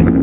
What's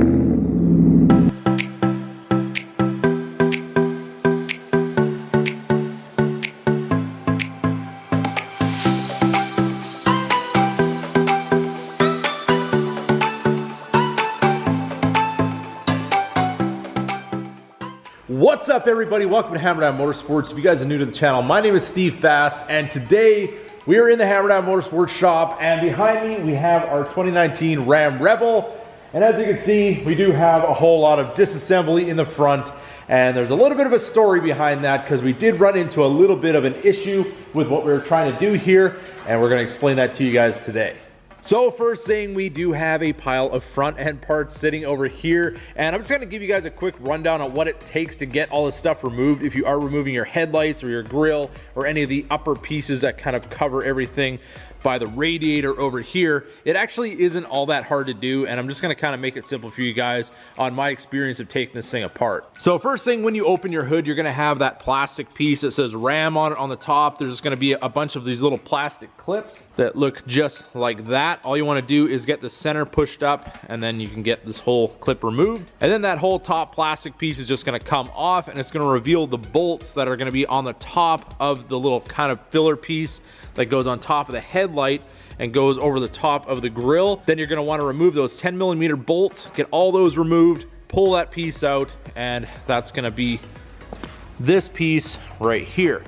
up, everybody? Welcome to Hammerdown Motorsports. If you guys are new to the channel, my name is Steve Fast, and today we are in the Hammerdown Motorsports shop, and behind me we have our 2019 Ram Rebel. And as you can see, we do have a whole lot of disassembly in the front, and there's a little bit of a story behind that because we did run into a little bit of an issue with what we were trying to do here, and we're going to explain that to you guys today. So first thing, we do have a pile of front end parts sitting over here, and I'm just going to give you guys a quick rundown on what it takes to get all this stuff removed if you are removing your headlights or your grille or any of the upper pieces that kind of cover everything by the radiator over here. It actually isn't all that hard to do, and I'm just going to kind of make it simple for you guys on my experience of taking this thing apart. So first thing, when you open your hood, you're going to have that plastic piece that says Ram on it on the top. There's going to be a bunch of these little plastic clips that look just like that. All you want to do is get the center pushed up, and then you can get this whole clip removed. And then that whole top plastic piece is just going to come off, and it's going to reveal the bolts that are going to be on the top of the little kind of filler piece that goes on top of the headlight and goes over the top of the grille. Then you're going to want to remove those 10mm bolts, get all those removed, pull that piece out, and that's going to be this piece right here.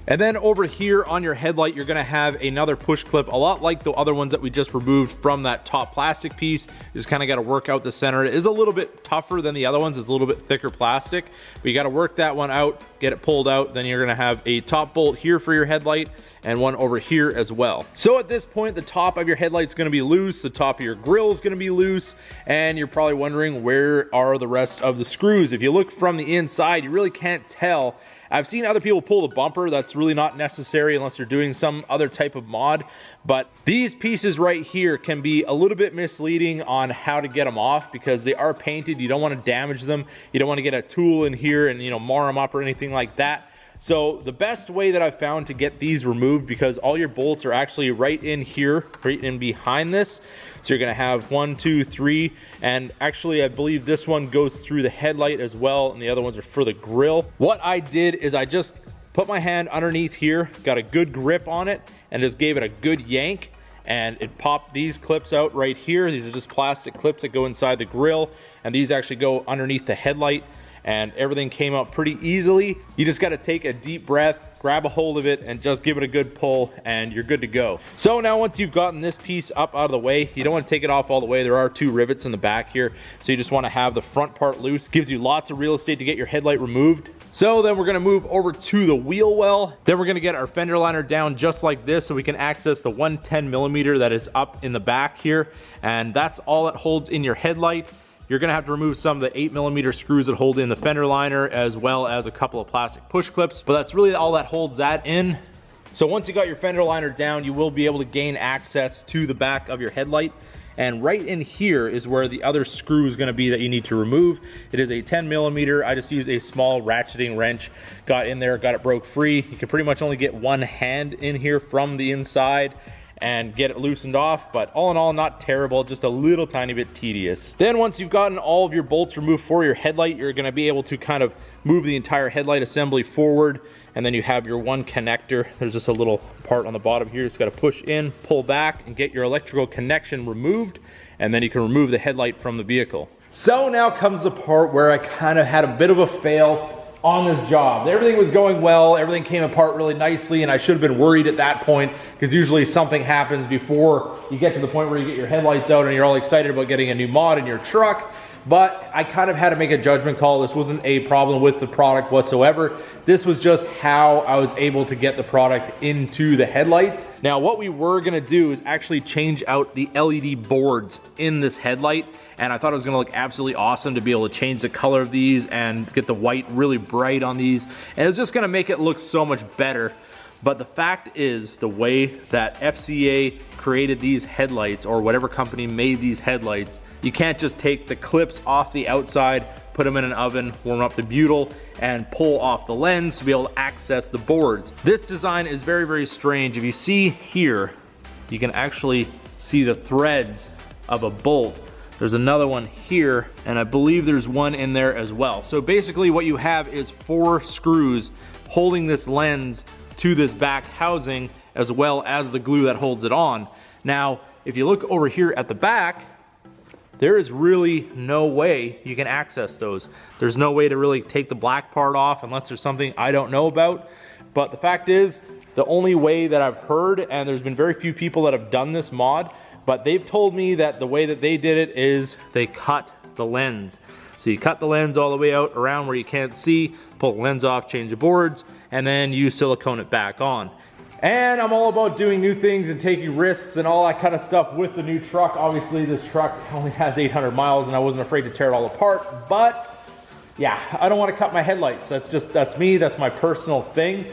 And then over here on your headlight, you're going to have another push clip, a lot like the other ones that we just removed from that top plastic piece. You just kind of got to work out the center. It is a little bit tougher than the other ones. It's a little bit thicker plastic, but you got to work that one out, get it pulled out. Then you're going to have a top bolt here for your headlight and one over here as well. So at this point, the top of your headlight's going to be loose, the top of your grille is going to be loose, and you're probably wondering, where are the rest of the screws? If you look from the inside, you really can't tell. I've seen other people pull the bumper. That's really not necessary unless you're doing some other type of mod, but these pieces right here can be a little bit misleading on how to get them off because they are painted. You don't want to damage them. You don't want to get a tool in here and, you know, mar them up or anything like that. So the best way that I've found to get these removed, because all your bolts are actually right in here, right in behind this. So you're gonna have 1, 2, 3, and actually I believe this one goes through the headlight as well, and the other ones are for the grille. What I did is I just put my hand underneath here, got a good grip on it, and just gave it a good yank, and it popped these clips out right here. These are just plastic clips that go inside the grille, and these actually go underneath the headlight, and everything came out pretty easily. You just got to take a deep breath, grab a hold of it, and just give it a good pull, and you're good to go. So now once you've gotten this piece up out of the way, you don't want to take it off all the way. There are 2 rivets in the back here, so you just want to have the front part loose. Gives you lots of real estate to get your headlight removed. So then we're going to move over to the wheel well. Then we're going to get our fender liner down just like this so we can access the 110mm that is up in the back here, and that's all it holds in your headlight. You're going to have to remove some of the 8mm screws that hold in the fender liner, as well as a couple of plastic push clips, but that's really all that holds that in. So once you got your fender liner down, you will be able to gain access to the back of your headlight, and right in here is where the other screw is going to be that you need to remove. It is a 10mm. I just used a small ratcheting wrench, got in there, got it broke free. You can pretty much only get one hand in here from the inside and get it loosened off, but all in all, not terrible, just a little tiny bit tedious. Then once you've gotten all of your bolts removed for your headlight, you're going to be able to kind of move the entire headlight assembly forward, and then you have your one connector. There's just a little part on the bottom here. You just got to push in, pull back, and get your electrical connection removed, and then you can remove the headlight from the vehicle. So now comes the part where I kind of had a bit of a fail on this job. Everything was going well, everything came apart really nicely, and I should have been worried at that point, because usually something happens before you get to the point where you get your headlights out and you're all excited about getting a new mod in your truck. But I kind of had to make a judgment call. This wasn't a problem with the product whatsoever. This was just how I was able to get the product into the headlights. Now what we were gonna do is actually change out the LED boards in this headlight, and I thought it was gonna look absolutely awesome to be able to change the color of these and get the white really bright on these, and it's just gonna make it look so much better. But the fact is, the way that FCA created these headlights, or whatever company made these headlights, you can't just take the clips off the outside, put them in an oven, warm up the butyl, and pull off the lens to be able to access the boards. This design is very, very strange. If you see here, you can actually see the threads of a bolt There's another one here, and I believe there's one in there as well. So basically what you have is 4 screws holding this lens to this back housing, as well as the glue that holds it on. Now, if you look over here at the back, there is really no way you can access those. There's no way to really take the black part off unless there's something I don't know about. But the fact is, the only way that I've heard, and there's been very few people that have done this mod, but they've told me that the way that they did it is they cut the lens. So you cut the lens all the way out around where you can't see, pull the lens off, change the boards, and then you silicone it back on. And I'm all about doing new things and taking risks and all that kind of stuff with the new truck. Obviously, this truck only has 800 miles and I wasn't afraid to tear it all apart, but yeah, I don't want to cut my headlights. That's me, that's my personal thing.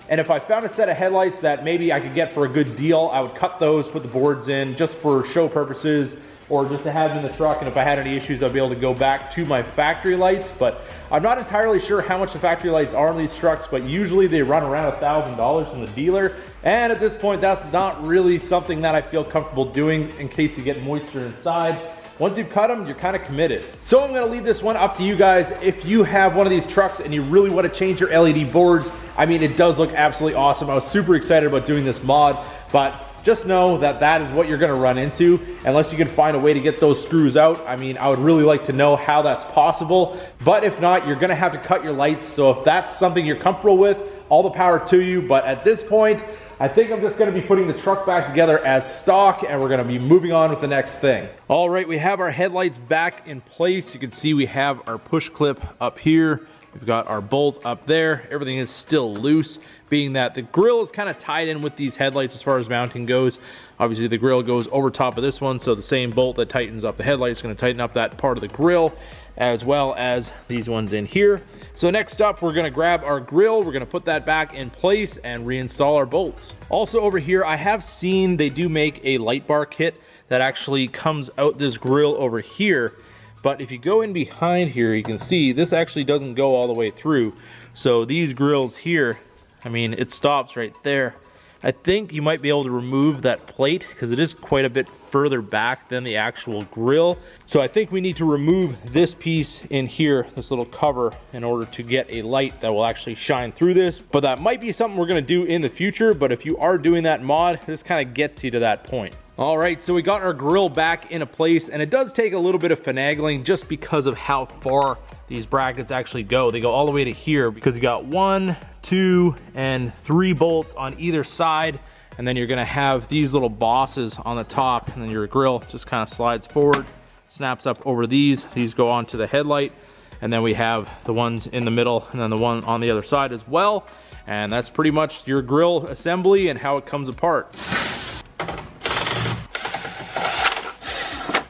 And if I found a set of headlights that maybe I could get for a good deal, I would cut those, put the boards in just for show purposes, or just to have in the truck, and if I had any issues, I'd be able to go back to my factory lights. But I'm not entirely sure how much the factory lights are on these trucks, but usually they run around $1,000 from the dealer. And at this point, that's not really something that I feel comfortable doing in case you get moisture inside. Once you've cut them, you're kind of committed. So I'm gonna leave this one up to you guys. If you have one of these trucks and you really want to change your LED boards, I mean, it does look absolutely awesome. I was super excited about doing this mod, but just know that that is what you're gonna run into unless you can find a way to get those screws out. I mean, I would really like to know how that's possible, but if not, you're gonna have to cut your lights. So if that's something you're comfortable with, all the power to you. But at this point, I think I'm just gonna be putting the truck back together as stock, and we're gonna be moving on with the next thing. All right, we have our headlights back in place. You can see we have our push clip up here. We've got our bolt up there. Everything is still loose, being that the grill is kind of tied in with these headlights as far as mounting goes. Obviously the grill goes over top of this one, so the same bolt that tightens up the headlight is going to tighten up that part of the grill, as well as these ones in here. So next up, we're going to grab our grill, we're going to put that back in place and reinstall our bolts. Also over here, I have seen they do make a light bar kit that actually comes out this grill over here. But if you go in behind here, you can see this actually doesn't go all the way through. So these grills here, I mean, it stops right there. I think you might be able to remove that plate because it is quite a bit further back than the actual grill. So I think we need to remove this piece in here, this little cover, in order to get a light that will actually shine through this. But that might be something we're gonna do in the future. But if you are doing that mod, this kind of gets you to that point. All right, so we got our grill back into place, and it does take a little bit of finagling just because of how far these brackets actually go. They go all the way to here because you got 1, 2, and 3 bolts on either side, and then you're gonna have these little bosses on the top, and then your grill just kind of slides forward, snaps up over these go onto the headlight, and then we have the ones in the middle and then the one on the other side as well. And that's pretty much your grill assembly and how it comes apart.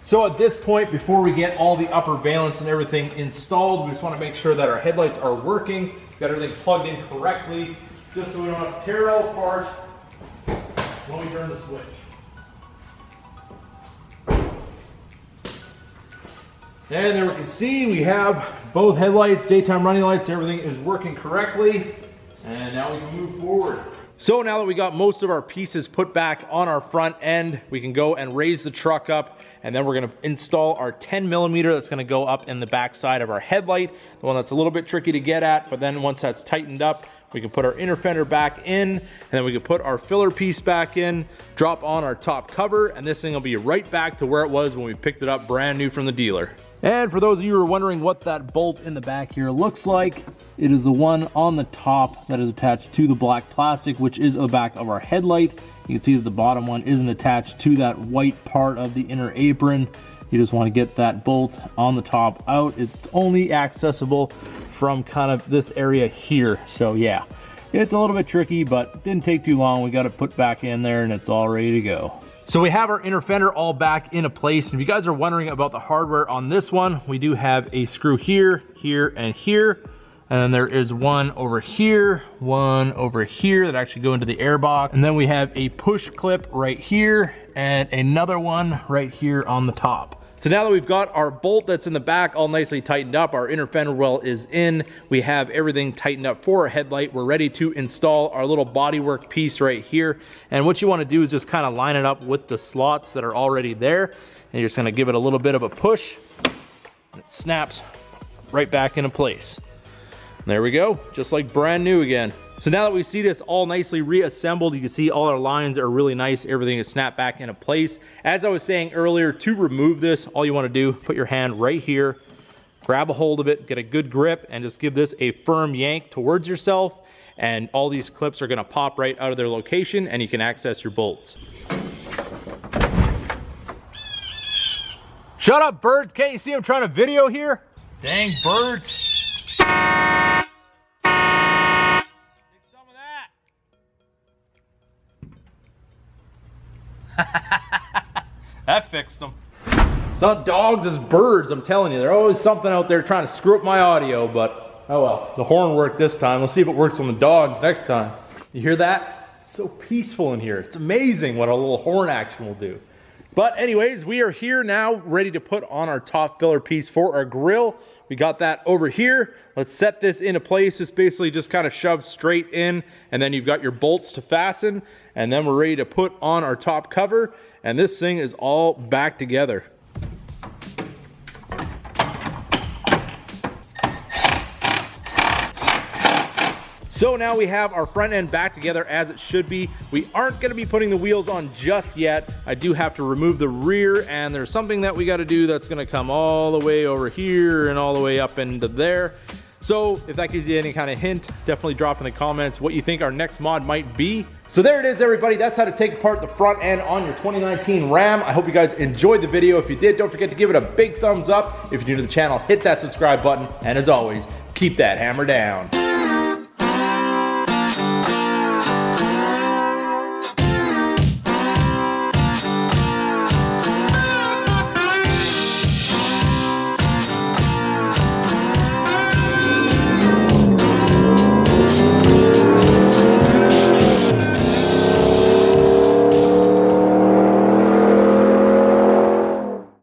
So at this point, before we get all the upper valance and everything installed, we just want to make sure that our headlights are working, got everything plugged in correctly, just so we don't have to tear it all apart when we turn the switch. And there we can see we have both headlights, daytime running lights, everything is working correctly. And now we can move forward. So now that we got most of our pieces put back on our front end, we can go and raise the truck up, and then we're gonna install our 10mm that's gonna go up in the back side of our headlight, the one that's a little bit tricky to get at, but then once that's tightened up, we can put our inner fender back in, and then we can put our filler piece back in, drop on our top cover, and this thing will be right back to where it was when we picked it up brand new from the dealer. And for those of you who are wondering what that bolt in the back here looks like, it is the one on the top that is attached to the black plastic, which is the back of our headlight. You can see that the bottom one isn't attached to that white part of the inner apron. You just want to get that bolt on the top out. It's only accessible from kind of this area here. So yeah, it's a little bit tricky, but didn't take too long. We got it put back in there and it's all ready to go. So we have our inner fender all back into place. And if you guys are wondering about the hardware on this one, we do have a screw here, here, and here. And then there is one over here that actually go into the air box. And then we have a push clip right here and another one right here on the top. So now that we've got our bolt that's in the back all nicely tightened up, our inner fender well is in, we have everything tightened up for our headlight, we're ready to install our little bodywork piece right here. And what you want to do is just kind of line it up with the slots that are already there. and you're just gonna give it a little bit of a push, and it snaps right back into place. There we go, just like brand new again. So now that we see this all nicely reassembled, you can see all our lines are really nice. Everything is snapped back into place. As I was saying earlier, to remove this, all you wanna do, put your hand right here, grab a hold of it, get a good grip, and just give this a firm yank towards yourself, and all these clips are gonna pop right out of their location, and you can access your bolts. Shut up, birds. Can't you see I'm trying to video here? Dang birds. That fixed them. It's not dogs, it's birds, I'm telling you. There's always something out there trying to screw up my audio, but oh well. The horn worked this time. Let's see if it works on the dogs next time. You hear that? It's so peaceful in here. It's amazing what a little horn action will do. But anyways, we are here now, ready to put on our top filler piece for our grill. We got that over here. Let's set this into place. This basically just kind of shoves straight in, and then you've got your bolts to fasten, and then we're ready to put on our top cover, and this thing is all back together. So now we have our front end back together as it should be. We aren't gonna be putting the wheels on just yet. I do have to remove the rear, and there's something that we gotta do that's gonna come all the way over here and all the way up into there. So if that gives you any kind of hint, definitely drop in the comments what you think our next mod might be. So there it is, everybody. That's how to take apart the front end on your 2019 Ram. I hope you guys enjoyed the video. If you did, don't forget to give it a big thumbs up. If you're new to the channel, hit that subscribe button. And as always, keep that hammer down.